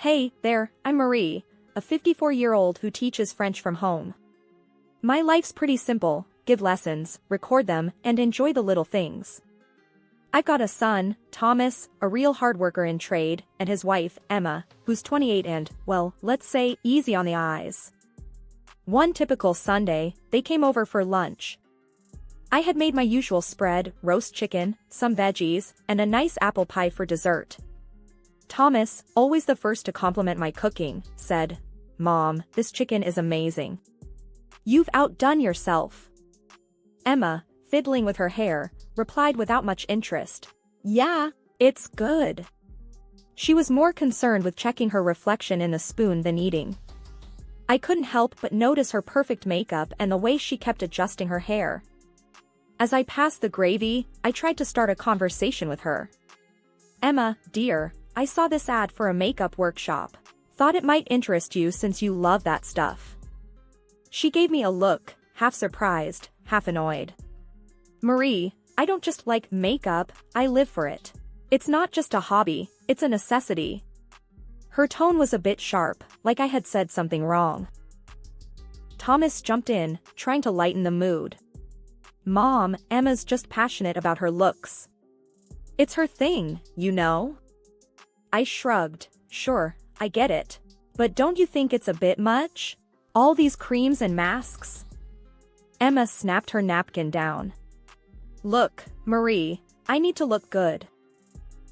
Hey, there, I'm Marie, a 54-year-old who teaches French from home. My life's pretty simple, give lessons, record them, and enjoy the little things. I've got a son, Thomas, a real hard worker in trade, and his wife, Emma, who's 28 and, well, let's say, easy on the eyes. One typical Sunday, they came over for lunch. I had made my usual spread, roast chicken, some veggies, and a nice apple pie for dessert. Thomas, always the first to compliment my cooking, said, "Mom, this chicken is amazing. You've outdone yourself." Emma, fiddling with her hair, replied without much interest, "Yeah, it's good." She was more concerned with checking her reflection in the spoon than eating. I couldn't help but notice her perfect makeup and the way she kept adjusting her hair. As I passed the gravy, I tried to start a conversation with her. "Emma, dear, I saw this ad for a makeup workshop. Thought it might interest you since you love that stuff." She gave me a look, half surprised, half annoyed. "Marie, I don't just like makeup, I live for it. It's not just a hobby, it's a necessity." Her tone was a bit sharp, like I had said something wrong. Thomas jumped in, trying to lighten the mood. "Mom, Emma's just passionate about her looks. It's her thing, you know?" I shrugged. "Sure, I get it. But don't you think it's a bit much? All these creams and masks?" Emma snapped her napkin down. "Look, Marie, I need to look good.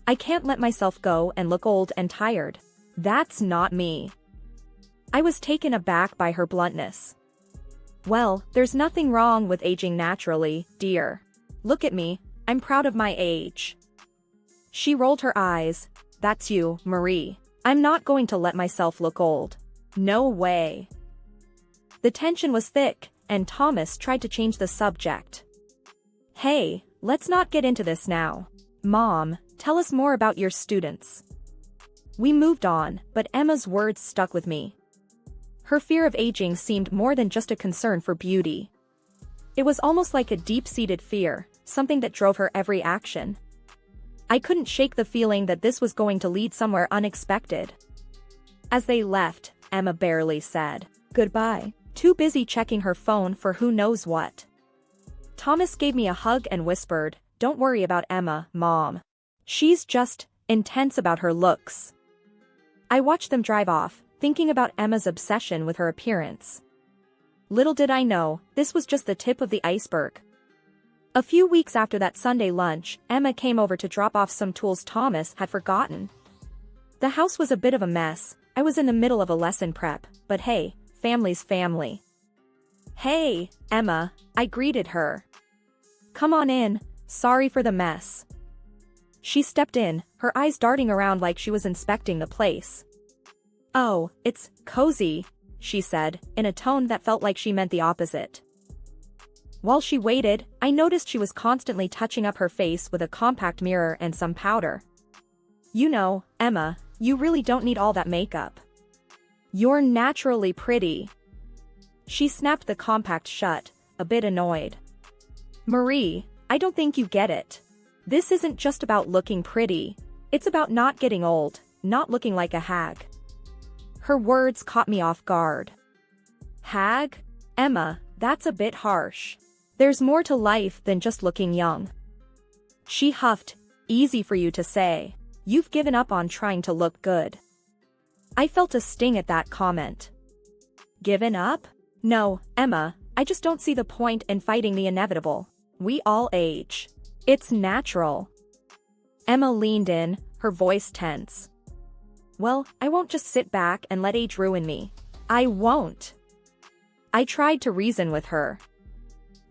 I can't let myself go and look old and tired. That's not me." I was taken aback by her bluntness. "Well, there's nothing wrong with aging naturally, dear. Look at me, I'm proud of my age." She rolled her eyes. "That's you, Marie. I'm not going to let myself look old. No way." The tension was thick, and Thomas tried to change the subject. "Hey, let's not get into this now. Mom, tell us more about your students." We moved on, but Emma's words stuck with me. Her fear of aging seemed more than just a concern for beauty. It was almost like a deep-seated fear, something that drove her every action. I couldn't shake the feeling that this was going to lead somewhere unexpected. As they left, Emma barely said goodbye, too busy checking her phone for who knows what. Thomas gave me a hug and whispered, "Don't worry about Emma, Mom. She's just intense about her looks." I watched them drive off, thinking about Emma's obsession with her appearance. Little did I know, this was just the tip of the iceberg. A few weeks after that Sunday lunch, Emma came over to drop off some tools Thomas had forgotten. The house was a bit of a mess. I was in the middle of a lesson prep, but hey, family's family. "Hey, Emma," I greeted her. "Come on in, sorry for the mess." She stepped in, her eyes darting around like she was inspecting the place. "Oh, it's cozy," she said, in a tone that felt like she meant the opposite. While she waited, I noticed she was constantly touching up her face with a compact mirror and some powder. "You know, Emma, you really don't need all that makeup. You're naturally pretty." She snapped the compact shut, a bit annoyed. "Marie, I don't think you get it. This isn't just about looking pretty. It's about not getting old, not looking like a hag." Her words caught me off guard. "Hag? Emma, that's a bit harsh. There's more to life than just looking young." She huffed, "Easy for you to say. You've given up on trying to look good." I felt a sting at that comment. "Given up? No, Emma, I just don't see the point in fighting the inevitable. We all age. It's natural." Emma leaned in, her voice tense. "Well, I won't just sit back and let age ruin me. I won't." I tried to reason with her.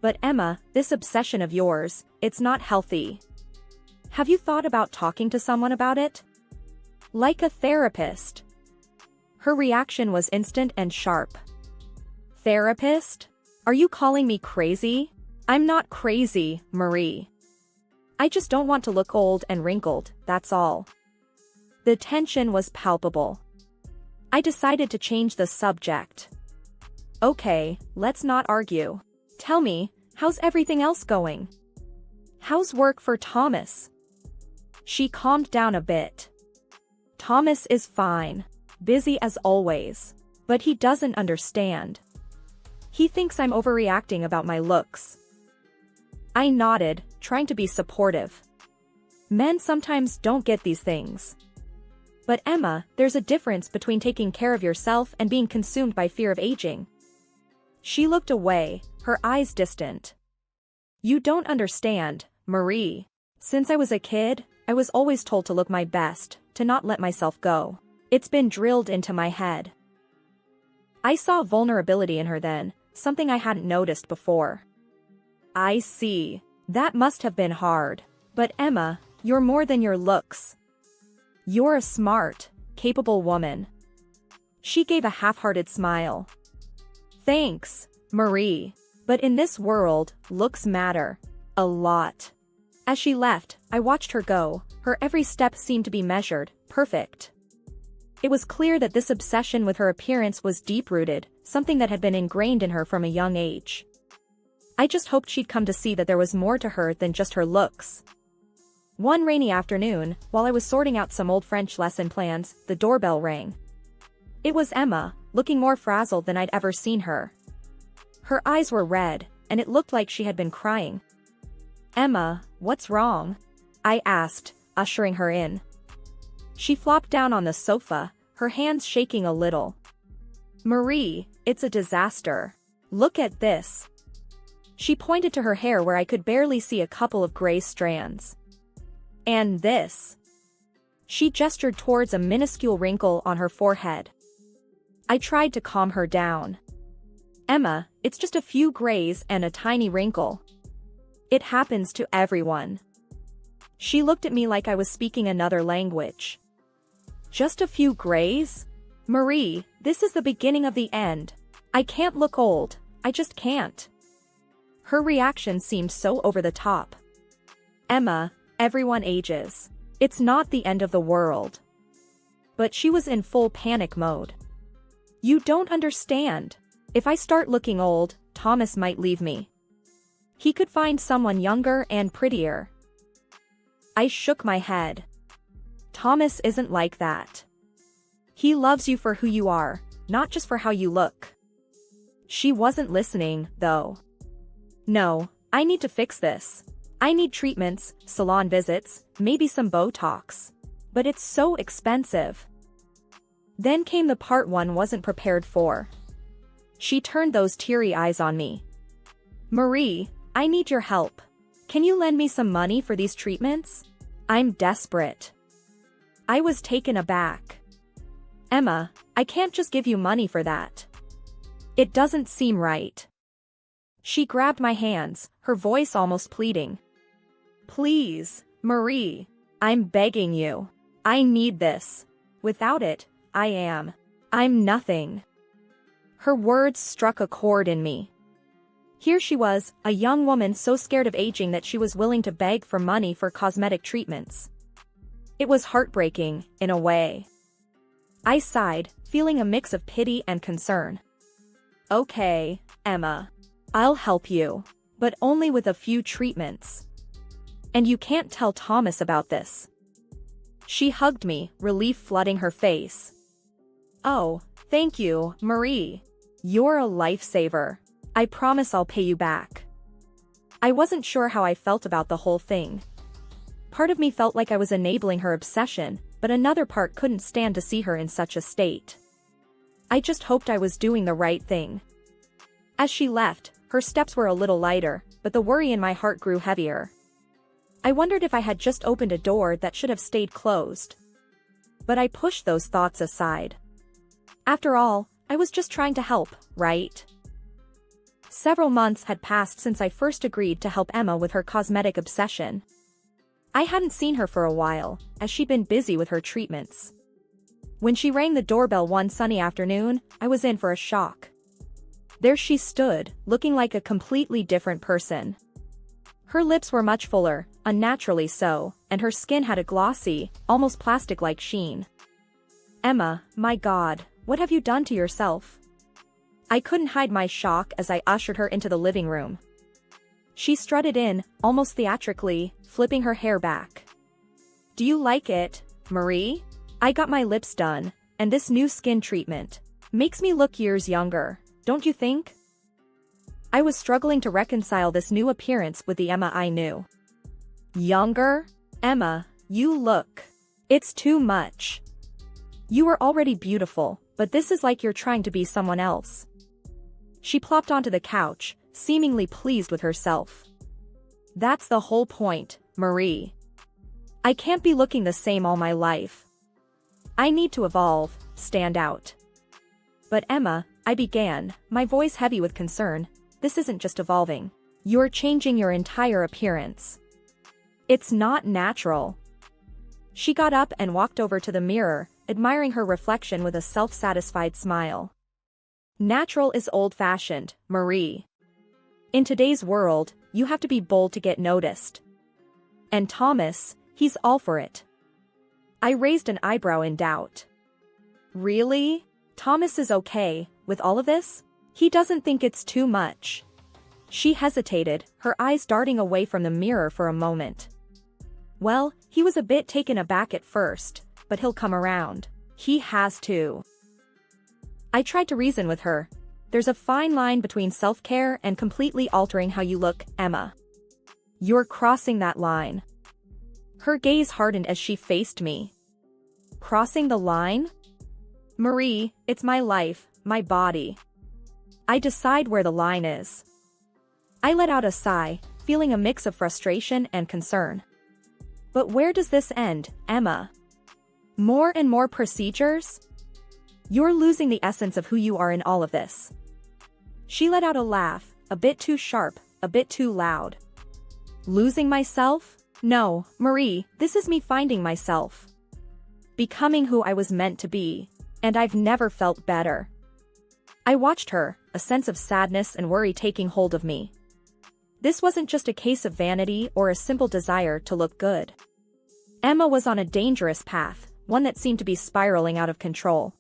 "But Emma, this obsession of yours, it's not healthy. Have you thought about talking to someone about it? Like a therapist?" Her reaction was instant and sharp. "Therapist? Are you calling me crazy? I'm not crazy, Marie. I just don't want to look old and wrinkled, that's all." The tension was palpable. I decided to change the subject. "Okay, let's not argue. Tell me, how's everything else going? How's work for Thomas?" She calmed down a bit. "Thomas is fine. Busy as always. But he doesn't understand. He thinks I'm overreacting about my looks. I nodded, trying to be supportive. Men sometimes don't get these things. But Emma, there's a difference between taking care of yourself and being consumed by fear of aging. She looked away, her eyes distant. You don't understand, Marie. Since I was a kid, I was always told to look my best, to not let myself go. It's been drilled into my head. I saw vulnerability in her then, something I hadn't noticed before. I see. That must have been hard. But Emma, you're more than your looks. You're a smart, capable woman. She gave a half-hearted smile. Thanks, Marie. But in this world, looks matter. A lot. As she left, I watched her go. Her every step seemed to be measured, perfect. It was clear that this obsession with her appearance was deep-rooted, something that had been ingrained in her from a young age. I just hoped she'd come to see that there was more to her than just her looks. One rainy afternoon, while I was sorting out some old French lesson plans, the doorbell rang. It was Emma, looking more frazzled than I'd ever seen her. Her eyes were red, and it looked like she had been crying. Emma, what's wrong? I asked, ushering her in. She flopped down on the sofa, her hands shaking a little. Marie, it's a disaster. Look at this. She pointed to her hair where I could barely see a couple of gray strands. And this. She gestured towards a minuscule wrinkle on her forehead. I tried to calm her down. Emma, it's just a few grays and a tiny wrinkle. It happens to everyone. She looked at me like I was speaking another language. Just a few grays? Marie, this is the beginning of the end. I can't look old, I just can't. Her reaction seemed so over the top. Emma, everyone ages. It's not the end of the world. But she was in full panic mode. You don't understand. If I start looking old, Thomas might leave me. He could find someone younger and prettier. I shook my head. Thomas isn't like that. He loves you for who you are, not just for how you look. She wasn't listening, though. No, I need to fix this. I need treatments, salon visits, maybe some Botox. But it's so expensive. Then came the part one wasn't prepared for. She turned those teary eyes on me. Marie, I need your help. Can you lend me some money for these treatments? I'm desperate. I was taken aback. Emma, I can't just give you money for that. It doesn't seem right. She grabbed my hands, her voice almost pleading. Please, Marie, I'm begging you. I need this. Without it, I'm nothing. Her words struck a chord in me. Here she was, a young woman so scared of aging that she was willing to beg for money for cosmetic treatments. It was heartbreaking, in a way. I sighed, feeling a mix of pity and concern. Okay, Emma. I'll help you. But only with a few treatments. And you can't tell Thomas about this. She hugged me, relief flooding her face. Oh, thank you, Marie. You're a lifesaver. I promise I'll pay you back. I wasn't sure how I felt about the whole thing. Part of me felt like I was enabling her obsession, but another part couldn't stand to see her in such a state. I just hoped I was doing the right thing. As she left, her steps were a little lighter, but the worry in my heart grew heavier. I wondered if I had just opened a door that should have stayed closed. But I pushed those thoughts aside. After all, I was just trying to help, right? Several months had passed since I first agreed to help Emma with her cosmetic obsession. I hadn't seen her for a while, as she'd been busy with her treatments. When she rang the doorbell one sunny afternoon, I was in for a shock. There she stood, looking like a completely different person. Her lips were much fuller, unnaturally so, and her skin had a glossy, almost plastic-like sheen. Emma, my God, what have you done to yourself? I couldn't hide my shock as I ushered her into the living room. She strutted in, almost theatrically, flipping her hair back. Do you like it, Marie? I got my lips done, and this new skin treatment makes me look years younger, don't you think? I was struggling to reconcile this new appearance with the Emma I knew. Younger? Emma, you look. It's too much. You are already beautiful, but this is like you're trying to be someone else. She plopped onto the couch, seemingly pleased with herself. That's the whole point, Marie. I can't be looking the same all my life. I need to evolve, stand out. But Emma, I began, my voice heavy with concern, this isn't just evolving. You're changing your entire appearance. It's not natural. She got up and walked over to the mirror, admiring her reflection with a self-satisfied smile. Natural is old-fashioned, Marie. In today's world, you have to be bold to get noticed. And Thomas, he's all for it. I raised an eyebrow in doubt. Really? Thomas is okay with all of this? He doesn't think it's too much. She hesitated, her eyes darting away from the mirror for a moment. Well, he was a bit taken aback at first, but he'll come around. He has to. I tried to reason with her. There's a fine line between self-care and completely altering how you look, Emma. You're crossing that line. Her gaze hardened as she faced me. Crossing the line? Marie, it's my life, my body. I decide where the line is. I let out a sigh, feeling a mix of frustration and concern. But where does this end, Emma? More and more procedures? You're losing the essence of who you are in all of this. She let out a laugh, a bit too sharp, a bit too loud. Losing myself? No, Marie, this is me finding myself. Becoming who I was meant to be. And I've never felt better. I watched her, a sense of sadness and worry taking hold of me. This wasn't just a case of vanity or a simple desire to look good. Emma was on a dangerous path, one that seemed to be spiraling out of control.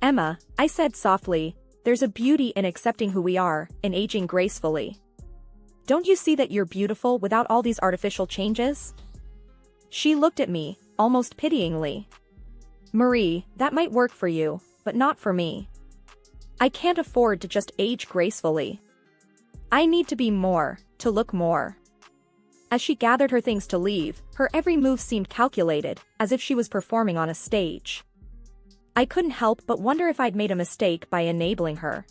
Emma, I said softly, there's a beauty in accepting who we are, in aging gracefully. Don't you see that you're beautiful without all these artificial changes? She looked at me, almost pityingly. Marie, that might work for you, but not for me. I can't afford to just age gracefully. I need to be more, to look more. As she gathered her things to leave, her every move seemed calculated, as if she was performing on a stage. I couldn't help but wonder if I'd made a mistake by enabling her.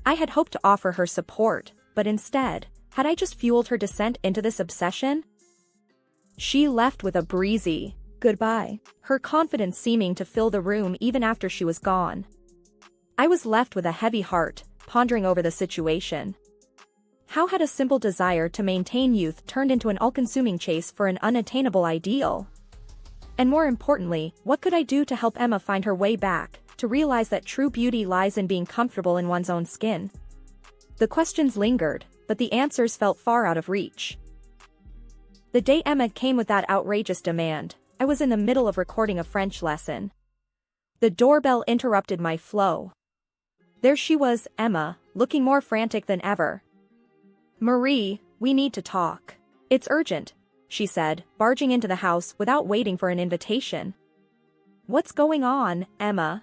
I had hoped to offer her support, but instead, had I just fueled her descent into this obsession? She left with a breezy goodbye, her confidence seeming to fill the room even after she was gone. I was left with a heavy heart, pondering over the situation. How had a simple desire to maintain youth turned into an all-consuming chase for an unattainable ideal? And more importantly, what could I do to help Emma find her way back, to realize that true beauty lies in being comfortable in one's own skin? The questions lingered, but the answers felt far out of reach. The day Emma came with that outrageous demand, I was in the middle of recording a French lesson. The doorbell interrupted my flow. There she was, Emma, looking more frantic than ever. Marie, we need to talk. It's urgent, she said, barging into the house without waiting for an invitation. What's going on, Emma?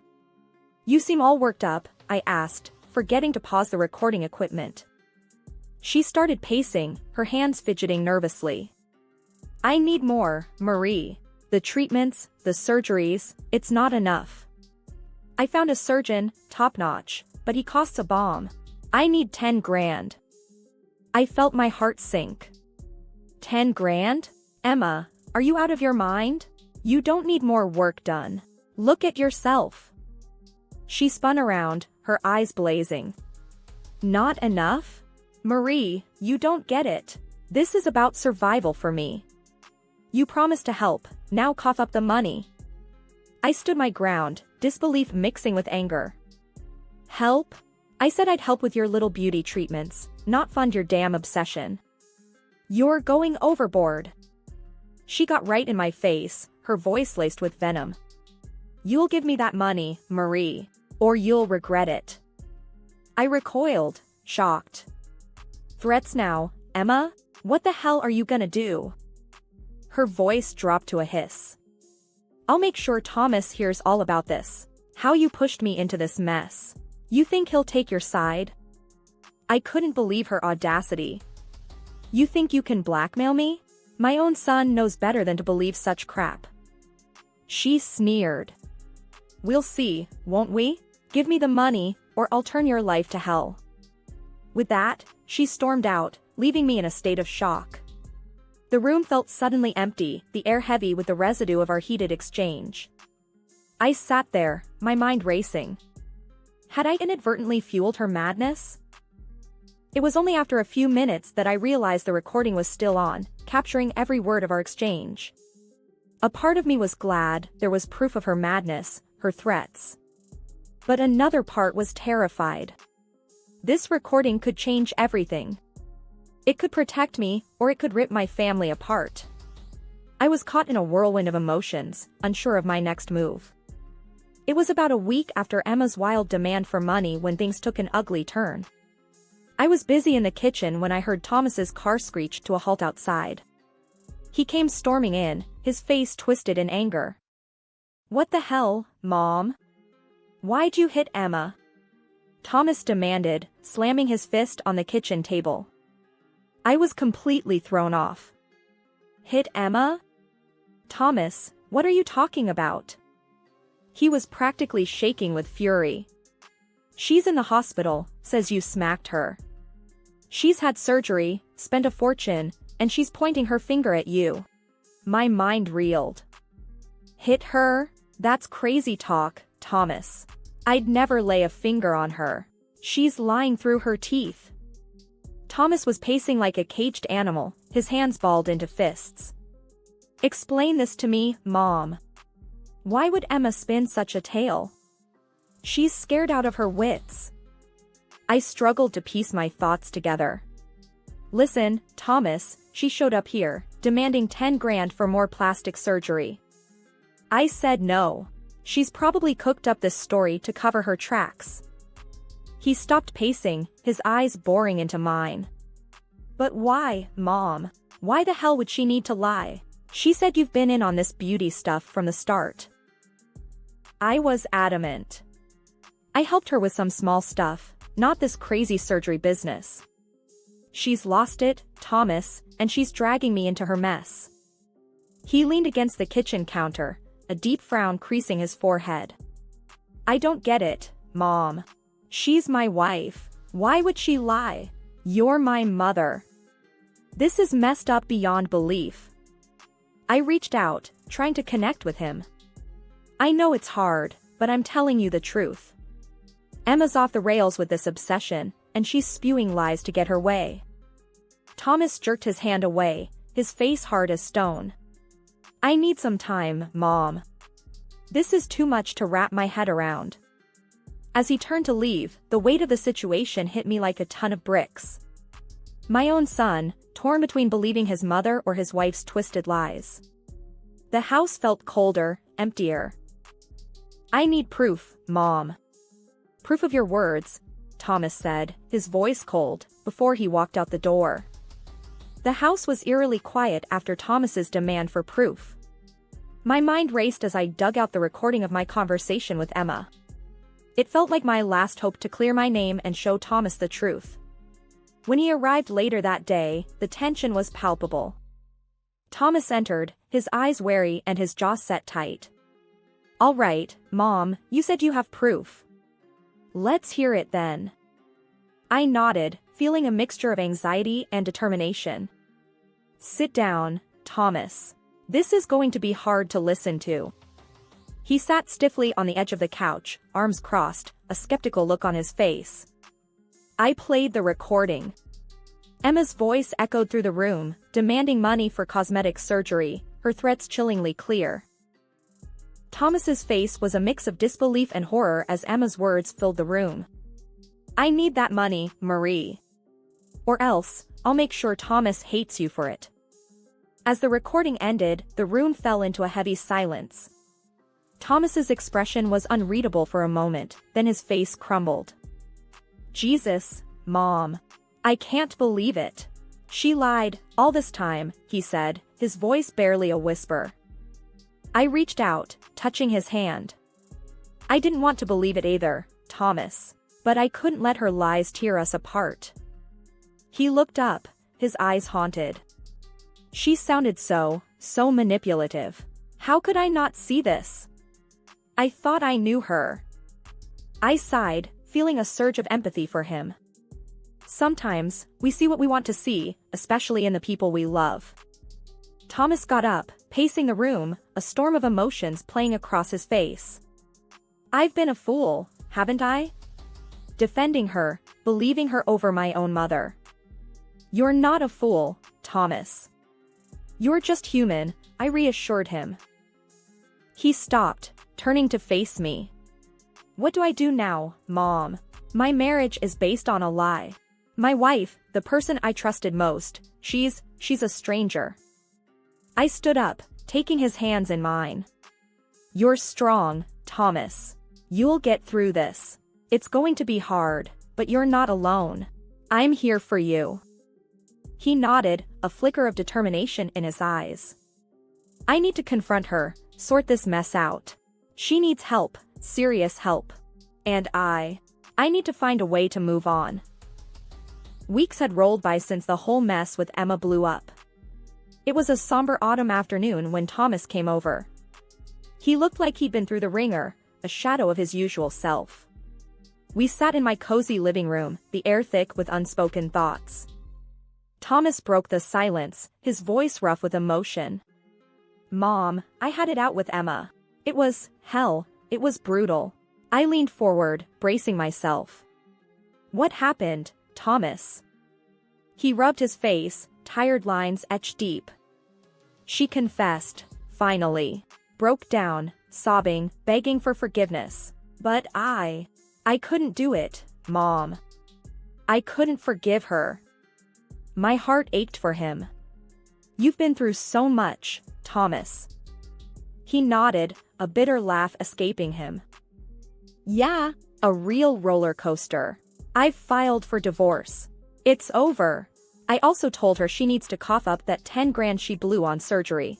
You seem all worked up, I asked, forgetting to pause the recording equipment. She started pacing, her hands fidgeting nervously. I need more, Marie. The treatments, the surgeries, it's not enough. I found a surgeon, top-notch, but he costs a bomb. I need 10 grand. I felt my heart sink. 10 grand? Emma, are you out of your mind? You don't need more work done. Look at yourself. She spun around, her eyes blazing. Not enough? Marie, you don't get it. This is about survival for me. You promised to help, now cough up the money. I stood my ground, disbelief mixing with anger. Help? I said I'd help with your little beauty treatments, not fund your damn obsession. You're going overboard. She got right in my face, her voice laced with venom. You'll give me that money, Marie, or you'll regret it. I recoiled, shocked. Threats now, Emma? What the hell are you gonna do? Her voice dropped to a hiss. I'll make sure Thomas hears all about this. How you pushed me into this mess. You think he'll take your side? I couldn't believe her audacity. You think you can blackmail me? My own son knows better than to believe such crap. She sneered. We'll see, won't we? Give me the money, or I'll turn your life to hell. With that, she stormed out, leaving me in a state of shock. The room felt suddenly empty, the air heavy with the residue of our heated exchange. I sat there, my mind racing. Had I inadvertently fueled her madness? It was only after a few minutes that I realized the recording was still on, capturing every word of our exchange. A part of me was glad there was proof of her madness, her threats. But another part was terrified. This recording could change everything. It could protect me, or it could rip my family apart. I was caught in a whirlwind of emotions, unsure of my next move. It was about a week after Emma's wild demand for money when things took an ugly turn. I was busy in the kitchen when I heard Thomas's car screech to a halt outside. He came storming in, his face twisted in anger. What the hell, Mom? Why'd you hit Emma? Thomas demanded, slamming his fist on the kitchen table. I was completely thrown off. Hit Emma? Thomas, what are you talking about? He was practically shaking with fury. She's in the hospital, says you smacked her. She's had surgery, spent a fortune, and she's pointing her finger at you. My mind reeled. Hit her? That's crazy talk, Thomas. I'd never lay a finger on her. She's lying through her teeth. Thomas was pacing like a caged animal, his hands balled into fists. Explain this to me, Mom. Why would Emma spin such a tale? She's scared out of her wits. I struggled to piece my thoughts together. Listen, Thomas, she showed up here, demanding 10 grand for more plastic surgery. I said no. She's probably cooked up this story to cover her tracks. He stopped pacing, his eyes boring into mine. But why, Mom? Why the hell would she need to lie? She said you've been in on this beauty stuff from the start. I was adamant. I helped her with some small stuff, not this crazy surgery business. She's lost it, Thomas, and she's dragging me into her mess. He leaned against the kitchen counter, a deep frown creasing his forehead. I don't get it, Mom. She's my wife. Why would she lie? You're my mother. This is messed up beyond belief. I reached out, trying to connect with him. I know it's hard, but I'm telling you the truth. Emma's off the rails with this obsession, and she's spewing lies to get her way. Thomas jerked his hand away, his face hard as stone. I need some time, Mom. This is too much to wrap my head around. As he turned to leave, the weight of the situation hit me like a ton of bricks. My own son, torn between believing his mother or his wife's twisted lies. The house felt colder, emptier. I need proof, Mom. Proof of your words, Thomas said, his voice cold, before he walked out the door. The house was eerily quiet after Thomas's demand for proof. My mind raced as I dug out the recording of my conversation with Emma. It felt like my last hope to clear my name and show Thomas the truth. When he arrived later that day, the tension was palpable. Thomas entered, his eyes wary and his jaw set tight. All right, Mom, you said you have proof. Let's hear it then. I nodded, feeling a mixture of anxiety and determination. Sit down, Thomas. This is going to be hard to listen to. He sat stiffly on the edge of the couch, arms crossed, a skeptical look on his face. I played the recording. Emma's voice echoed through the room, demanding money for cosmetic surgery, her threats chillingly clear. Thomas's face was a mix of disbelief and horror as Emma's words filled the room. I need that money, Marie. Or else, I'll make sure Thomas hates you for it. As the recording ended, the room fell into a heavy silence. Thomas's expression was unreadable for a moment, then his face crumbled. Jesus, Mom. I can't believe it. She lied, all this time, he said, his voice barely a whisper. I reached out, touching his hand. I didn't want to believe it either, Thomas. But I couldn't let her lies tear us apart. He looked up, his eyes haunted. She sounded so manipulative. How could I not see this? I thought I knew her. I sighed, feeling a surge of empathy for him. Sometimes, we see what we want to see, especially in the people we love. Thomas got up, pacing the room, a storm of emotions playing across his face. I've been a fool, haven't I? Defending her, believing her over my own mother. You're not a fool, Thomas. You're just human, I reassured him. He stopped, turning to face me. What do I do now, Mom? My marriage is based on a lie. My wife, the person I trusted most, she's a stranger. I stood up, taking his hands in mine. You're strong, Thomas. You'll get through this. It's going to be hard, but you're not alone. I'm here for you. He nodded, a flicker of determination in his eyes. I need to confront her, sort this mess out. She needs help, serious help. And I need to find a way to move on. Weeks had rolled by since the whole mess with Emma blew up. It was a somber autumn afternoon when Thomas came over. He looked like he'd been through the ringer, a shadow of his usual self. We sat in my cozy living room, the air thick with unspoken thoughts. Thomas broke the silence, his voice rough with emotion. Mom, I had it out with Emma. It was hell, it was brutal. I leaned forward, bracing myself. What happened, Thomas? He rubbed his face, tired lines etched deep. She confessed, finally. Broke down, sobbing, begging for forgiveness. But I couldn't do it, Mom. I couldn't forgive her. My heart ached for him. You've been through so much, Thomas. He nodded, a bitter laugh escaping him. Yeah, a real roller coaster. I've filed for divorce. It's over. I also told her she needs to cough up that 10 grand she blew on surgery.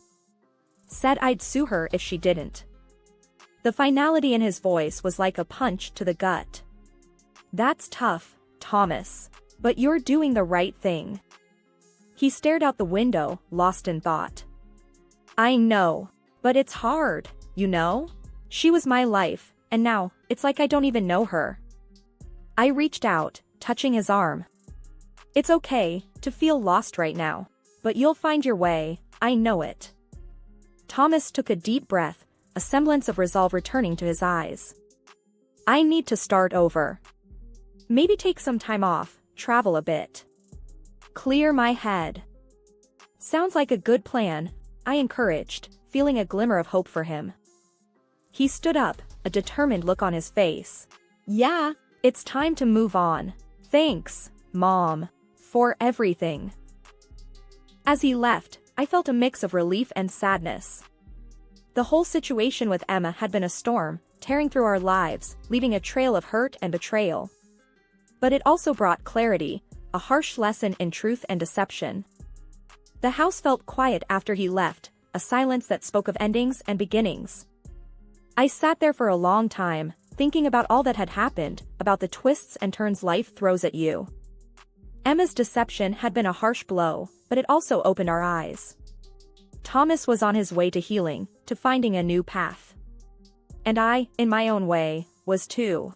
Said I'd sue her if she didn't. The finality in his voice was like a punch to the gut. That's tough, Thomas. But you're doing the right thing. He stared out the window, lost in thought. I know. But it's hard, you know? She was my life, and now, it's like I don't even know her. I reached out, touching his arm. It's okay to feel lost right now. But you'll find your way, I know it. Thomas took a deep breath, a semblance of resolve returning to his eyes. I need to start over. Maybe take some time off, travel a bit. Clear my head. Sounds like a good plan, I encouraged, feeling a glimmer of hope for him. He stood up, a determined look on his face. Yeah, it's time to move on. Thanks, Mom, for everything. As he left, I felt a mix of relief and sadness. The whole situation with Emma had been a storm, tearing through our lives, leaving a trail of hurt and betrayal. But it also brought clarity, a harsh lesson in truth and deception. The house felt quiet after he left, a silence that spoke of endings and beginnings. I sat there for a long time, thinking about all that had happened, about the twists and turns life throws at you. Emma's deception had been a harsh blow, but it also opened our eyes. Thomas was on his way to healing, to finding a new path. And I, in my own way, was too.